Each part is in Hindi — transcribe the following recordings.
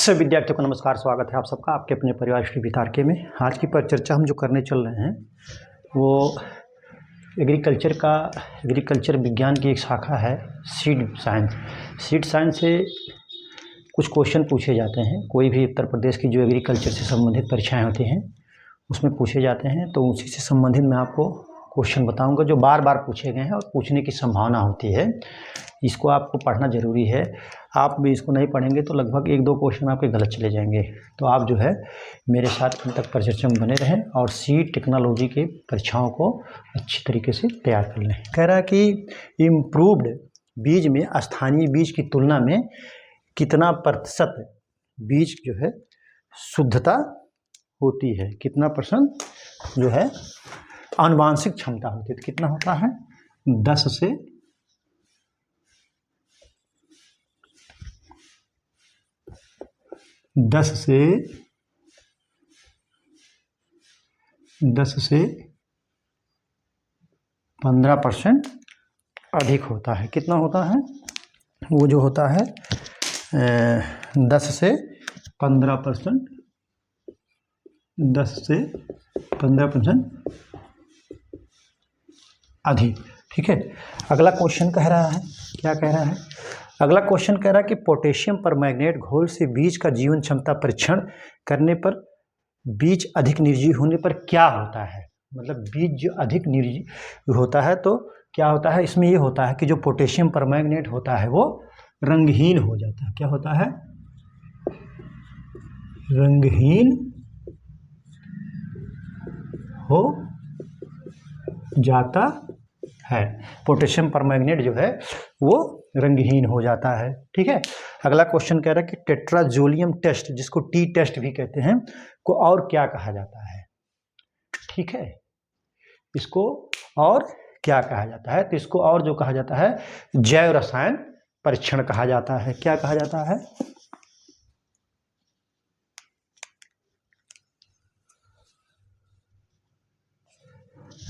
सभी विद्यार्थियों को नमस्कार, स्वागत है आप सबका आपके अपने परिवार श्री वितारके में। आज की परिचर्चा हम जो करने चल रहे हैं वो एग्रीकल्चर विज्ञान की एक शाखा है सीड साइंस। सीड साइंस से कुछ क्वेश्चन पूछे जाते हैं। कोई भी उत्तर प्रदेश की जो एग्रीकल्चर से संबंधित परीक्षाएं होती हैं उसमें पूछे जाते हैं, तो उसी से संबंधित मैं आपको क्वेश्चन बताऊंगा जो बार बार पूछे गए हैं और पूछने की संभावना होती है। इसको आपको पढ़ना ज़रूरी है। आप भी इसको नहीं पढ़ेंगे तो लगभग 1-2 क्वेश्चन आपके गलत चले जाएंगे। तो आप जो है मेरे साथ अंत तक परिचर्चा में बने रहें और सीड टेक्नोलॉजी के परीक्षाओं को अच्छी तरीके से तैयार कर लें। कह रहा है कि इम्प्रूव्ड बीज में स्थानीय बीज की तुलना में कितना प्रतिशत बीज जो है शुद्धता होती है, कितना परसेंट जो है आनुवांशिक क्षमता होती है। तो कितना होता है 10 से 15% अधिक होता है। कितना होता है वो जो होता है 10 से 15%, 10 से 15% अधिक। ठीक है। अगला क्वेश्चन कह रहा है, क्या कह रहा है? अगला क्वेश्चन कह रहा है कि पोटेशियम परमैंगनेट घोल से बीज का जीवन क्षमता परीक्षण करने पर बीज अधिक निर्जीव होने पर क्या होता है। मतलब बीज जो अधिक निर्जीव होता है तो क्या होता है, इसमें ये होता है कि जो पोटेशियम परमैंगनेट होता है वो रंगहीन हो जाता है। क्या होता है? रंगहीन हो जाता है। पोटेशियम परमैंगनेट जो है वो रंगहीन हो जाता है। ठीक है। अगला क्वेश्चन कह रहा है कि टेट्राजोलियम टेस्ट, जिसको टी टेस्ट भी कहते हैं, को और क्या कहा जाता है। ठीक है, इसको और क्या कहा जाता है? तो इसको और जो कहा जाता है जैव रसायन परीक्षण कहा जाता है। क्या कहा जाता है?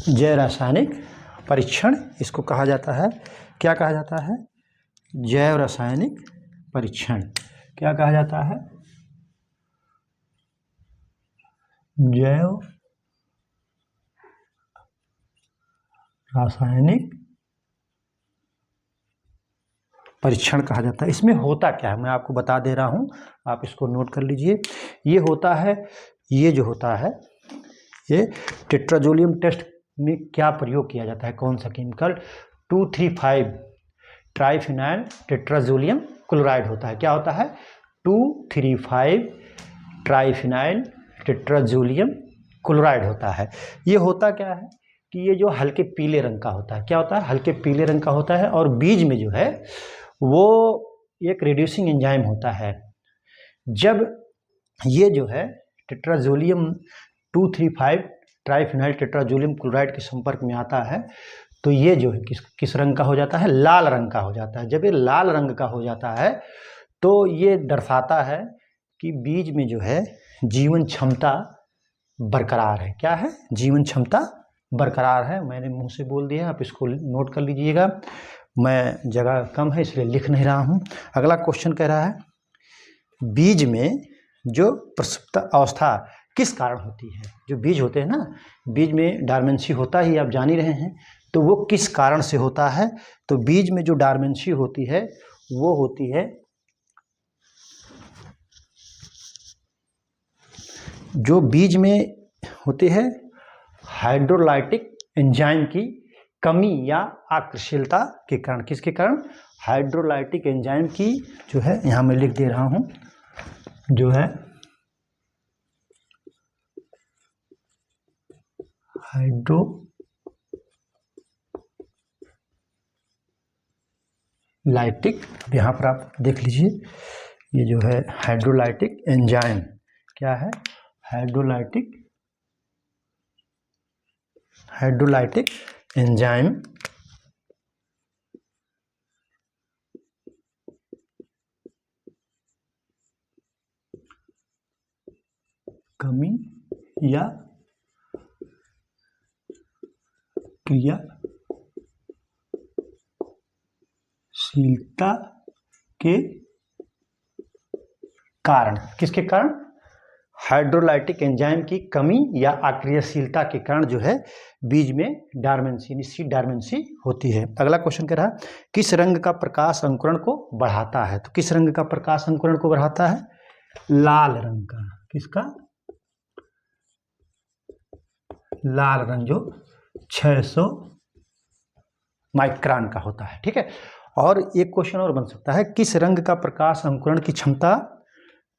जैव रासायनिक परीक्षण इसको कहा जाता है। क्या कहा जाता है? जैव रासायनिक परीक्षण। क्या कहा जाता है? जैव रासायनिक परीक्षण कहा जाता है। इसमें होता क्या है मैं आपको बता दे रहा हूं, आप इसको नोट कर लीजिए। ये होता है, ये जो होता है ये टेट्राजोलियम टेस्ट में क्या प्रयोग किया जाता है, कौन सा केमिकल? 2,3,5 ट्राइफिनाइल टेट्राजोलियम क्लोराइड होता है। क्या होता है? 2,3,5 ट्राइफिनाइल टेट्राजोलियम क्लोराइड होता है। ये होता क्या है कि ये जो हल्के पीले रंग का होता है, क्या होता है? हल्के पीले रंग का होता है और बीज में जो है वो एक रिड्यूसिंग एंजाइम होता है। जब ये जो है टेट्राजोलियम 2,3,5 ट्राइफिनाइल टेट्राजोलियम क्लोराइड के संपर्क में आता है तो ये जो है किस रंग का हो जाता है? लाल रंग का हो जाता है। जब ये लाल रंग का हो जाता है तो ये दर्शाता है कि बीज में जो है जीवन क्षमता बरकरार है। क्या है? जीवन क्षमता बरकरार है। मैंने मुंह से बोल दिया, आप इसको नोट कर लीजिएगा। मैं जगह कम है इसलिए लिख नहीं रहा हूं। अगला क्वेश्चन कह रहा है बीज में जो प्रसुप्त अवस्था किस कारण होती है। जो बीज होते हैं ना, बीज में डार्मेंसी होता ही आप जान ही रहे हैं, तो वो किस कारण से होता है? तो बीज में जो डार्मेंसी होती है वो होती है, जो बीज में होते हैं हाइड्रोलाइटिक एंजाइम की कमी या अक्रियशीलता के कारण। किसके कारण? हाइड्रोलाइटिक एंजाइम की जो है, यहां मैं लिख दे रहा हूं, जो है हाइड्रोलाइटिक, यहाँ पर आप देख लीजिए, ये जो है हाइड्रोलाइटिक एंजाइम। क्या है? हाइड्रोलाइटिक एंजाइम कमी या क्रियाशीलता के कारण, किसके कारण? हाइड्रोलाइटिक एंजाइम की कमी या अक्रियशीलता के कारण जो है बीज में डॉर्मेंसी, सीड डॉर्मेंसी होती है। अगला क्वेश्चन कह रहा है किस रंग का प्रकाश अंकुरण को बढ़ाता है? तो किस रंग का प्रकाश अंकुरण को बढ़ाता है? लाल रंग का। किसका? लाल रंग, जो 600 माइक्रोन का होता है। ठीक है। और एक क्वेश्चन और बन सकता है किस रंग का प्रकाश अंकुरण की क्षमता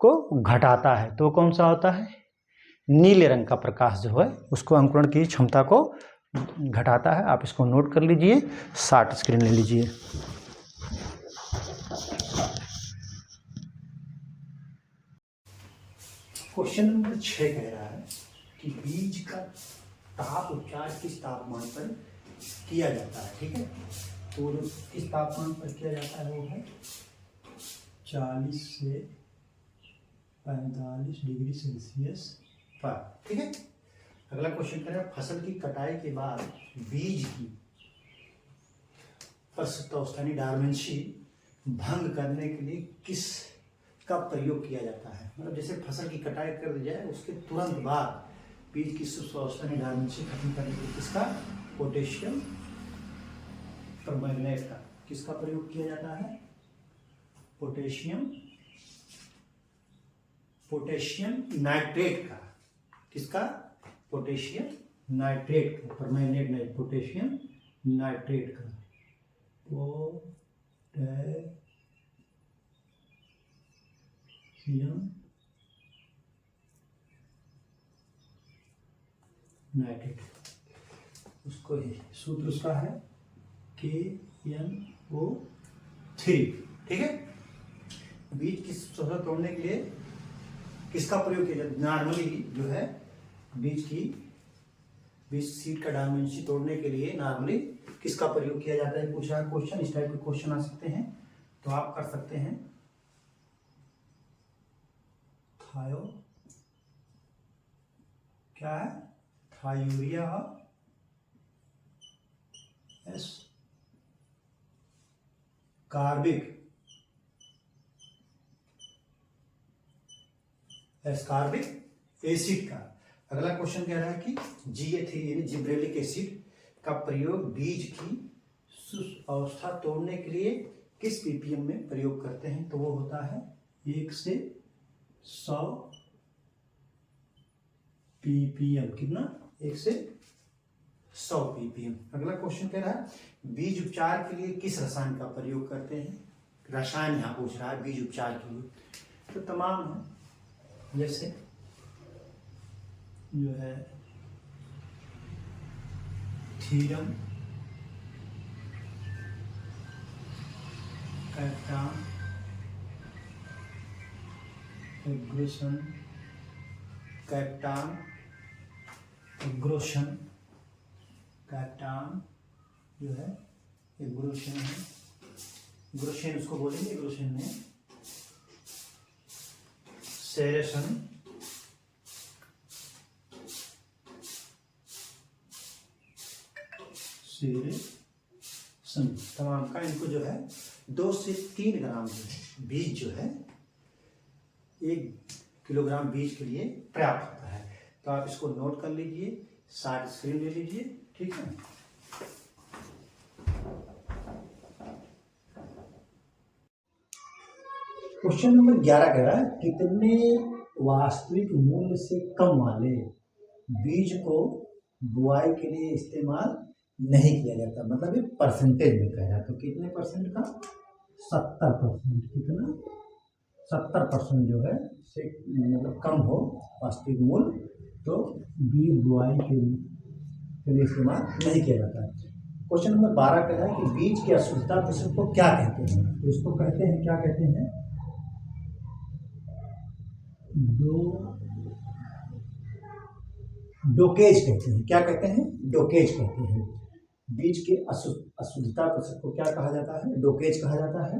को घटाता है? तो कौन सा होता है? नीले रंग का प्रकाश जो है उसको अंकुरण की क्षमता को घटाता है। आप इसको नोट कर लीजिए, शार्ट स्क्रीन ले लीजिए। क्वेश्चन नंबर 6 कह रहा है कि बीज का ताप उपचार किस तापमान पर किया जाता है? ठीक है, तो किस तापमान पर किया जाता है वो है 40 से 45 डिग्री सेल्सियस पर। ठीक है। अगला क्वेश्चन कह रहा है फसल की कटाई के बाद बीज की परिपक्वता डॉर्मेंसी भंग करने के लिए किस का प्रयोग किया जाता है? मतलब जैसे फसल की कटाई कर दी जाए उसके तुरंत बाद बीज की सुस्वस्था डॉर्मेंसी खत्म करने के लिए किसका? पोटेशियम परमैंगनेट का। किसका प्रयोग किया जाता है? पोटेशियम नाइट्रेट का। किसका? पोटेशियम नाइट्रेट का, परमैंगनेट नहीं, पोटेशियम नाइट्रेट का। पोटेशियम नाइट्रेट, उसको ही सूत्र उसका है KNO3। ठीक है। बीज की शोषण तोड़ने के लिए किसका प्रयोग किया जाता है? नॉर्मली जो है बीज सीड का डॉर्मेंसी तोड़ने के लिए नॉर्मली किसका प्रयोग किया जाता है? पूछा क्वेश्चन, इस टाइप के क्वेश्चन आ सकते हैं तो आप कर सकते हैं थायो, क्या है? थायूरिया एस कार्बिक एस्कॉर्बिक एसिड का। अगला क्वेश्चन कह रहा है कि GA3 यानी जिब्रेलिक एसिड का प्रयोग बीज की शुष्क अवस्था तोड़ने के लिए किस ppm में प्रयोग करते हैं? तो वो होता है 1 से 100 ppm। कितना? 1 से 100 ppm। अगला क्वेश्चन कह रहा है बीज उपचार के लिए किस रसायन का प्रयोग करते हैं? रसायन यहाँ पूछ रहा है बीज उपचार के लिए, तो तमाम है, जैसे जो है थीरम, कैप्टान, एग्रोसन, कैप्टान, एग्रोशन, कैप्टान जो है एग्रोशन है, एग्रोशन उसको बोलेंगे, एग्रोशन में सेरेसन, तमाम का इनको जो है 2 से 3 ग्राम जो है बीज जो है 1 किलोग्राम बीज के लिए पर्याप्त होता है। तो आप इसको नोट कर लीजिए, शार्ट स्क्रीन ले लीजिए। ठीक है। क्वेश्चन नंबर 11 कह रहा है कितने वास्तविक मूल्य से कम वाले बीज को बुआई के लिए इस्तेमाल नहीं किया जाता? मतलब ये परसेंटेज में कह रहा है, तो कितने परसेंट का? 70%। कितना? 70% जो है से मतलब कम हो वास्तविक मूल्य, तो बीज बुआई के लिए इस्तेमाल नहीं किया जाता है। क्वेश्चन नंबर 12 कह रहा है कि बीज की अशुद्धता प्रतिशत को क्या कहते हैं? तो इसको कहते हैं, क्या कहते हैं? डोकेज कहते हैं। क्या कहते हैं? डोकेज कहते हैं। बीज के अशुद्धता प्रतिशत को क्या कहा जाता है? डोकेज कहा जाता है।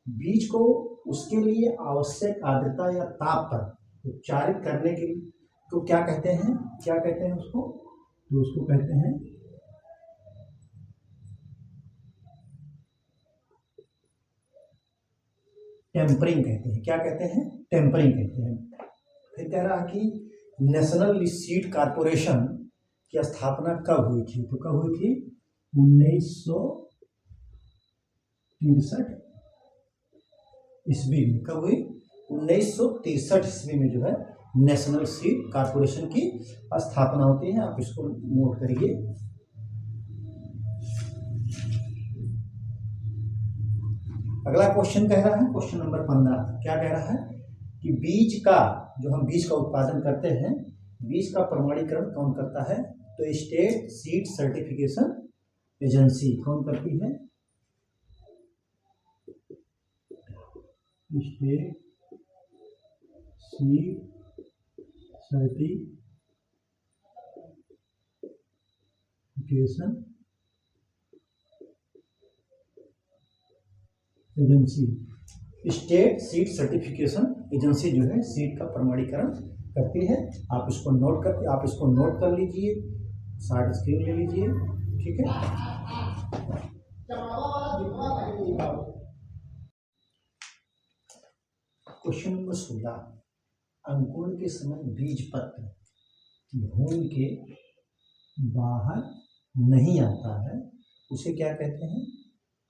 बीज को उसके लिए आवश्यक आर्द्रता या ताप पर उपचारित करने के लिए तो क्या कहते हैं? क्या कहते हैं उसको? तो उसको कहते हैं टेम्परिंग कहते हैं। क्या कहते हैं? टेम्परिंग कहते हैं। फिर कह रहा है कि नेशनल सीड कॉरपोरेशन की स्थापना कब हुई थी? तो कब हुई थी? 1963 ईस्वी में। कब हुई? 1963 ईस्वी में जो है नेशनल सीड कॉरपोरेशन की स्थापना होती है। आप इसको नोट करिए। अगला क्वेश्चन कह रहा है, क्वेश्चन नंबर 15। क्या कह रहा है कि बीज का, जो हम बीज का उत्पादन करते हैं, बीज का प्रमाणीकरण कौन करता है? तो स्टेट सीड सर्टिफिकेशन एजेंसी कौन करती है? State seed certification agency. State seed certification agency जो है सीड का प्रमाणीकरण करती है। आप इसको नोट कर लीजिए, शार्ट स्क्रीन ले लीजिए, ठीक है। Question number 16। अंकुरण के समय बीज पत्र भूमि के बाहर नहीं आता है, उसे क्या कहते हैं?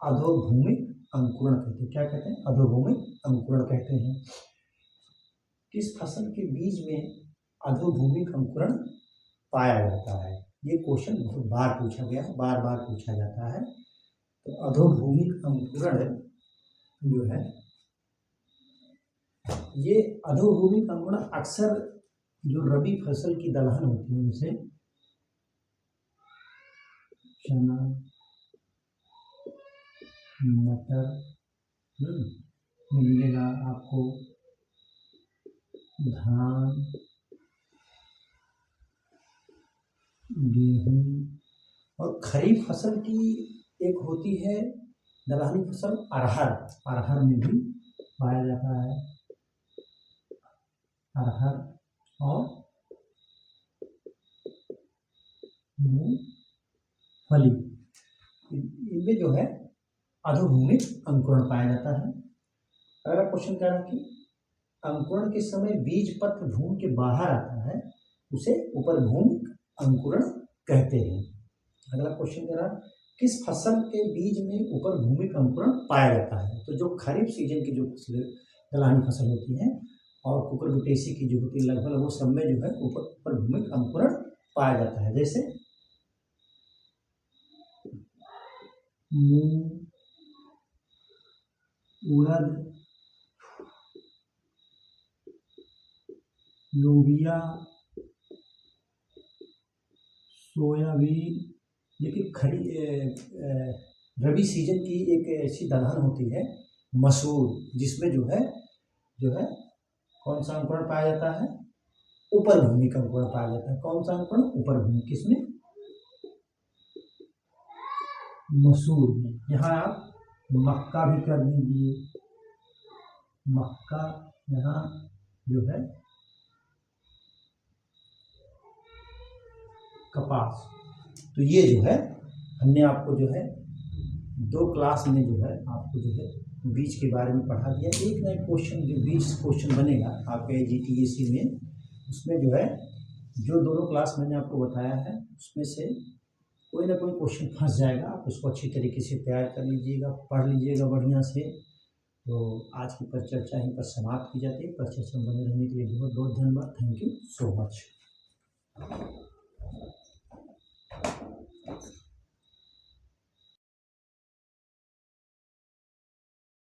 अधोभूमिक अंकुरण कहते हैं। क्या कहते हैं? अधोभूमिक अंकुरण कहते हैं। किस फसल के बीज में अधोभूमिक अंकुरण पाया जाता है? ये क्वेश्चन बहुत बार पूछा गया, बार बार पूछा जाता है। तो अधोभूमिक अंकुरण जो है, ये अधोभूमिक अंकुरण अक्सर जो रबी फसल की दलहन होती है, जैसे चना, मटर मिलेगा आपको, धान, गेहूं, और खरीफ फसल की एक होती है दलहनी फसल अरहर। अरहर में भी पाया जाता है, अरहर और मूंगफली, इनमें जो है अधोभूमिक अंकुरण पाया जाता है। अगला क्वेश्चन कह रहा है कि अंकुरण के समय बीज पत्र भूमि के बाहर आता है, उसे उपरभूमिक अंकुरण कहते हैं। अगला क्वेश्चन कह रहा है किस फसल के बीज में उपरभूमिक अंकुरण पाया जाता है? तो जो खरीफ सीजन की जो दलहनी फसल होती है और कुकुरबिटेसी की जो होती है, लगभग वो सब में जो है उपरभूमिक अंकुरण पाया जाता है। जैसे मूंग, उड़द, लोबिया, सोयाबीन, ये कि रबी सीजन की एक ऐसी दलहन होती है मसूर, जिसमें जो है कौन सा अंकुरण पाया जाता है? उपरभूमिक अंकुरण पाया जाता है। कौन सा अंकुरण? उपरभूमिक। किसमें? मसूर में। यहाँ आप मक्का भी कर दीजिए, मक्का यहाँ जो है कपास। तो ये जो है हमने आपको जो है 2 क्लास में जो है आपको जो है बीज के बारे में पढ़ा दिया। एक ना एक क्वेश्चन जो बीज क्वेश्चन बनेगा आपके GTEC में, उसमें जो है जो दोनों क्लास मैंने आपको बताया है उसमें से कोई ना कोई क्वेश्चन फंस जाएगा। आप उसको अच्छी तरीके से तैयार कर लीजिएगा, पढ़ लीजिएगा बढ़िया से। तो आज की परिचर्चा यहीं पर समाप्त की जाती है। परिचर्चा में बने रहने के लिए बहुत बहुत धन्यवाद। Thank you so much.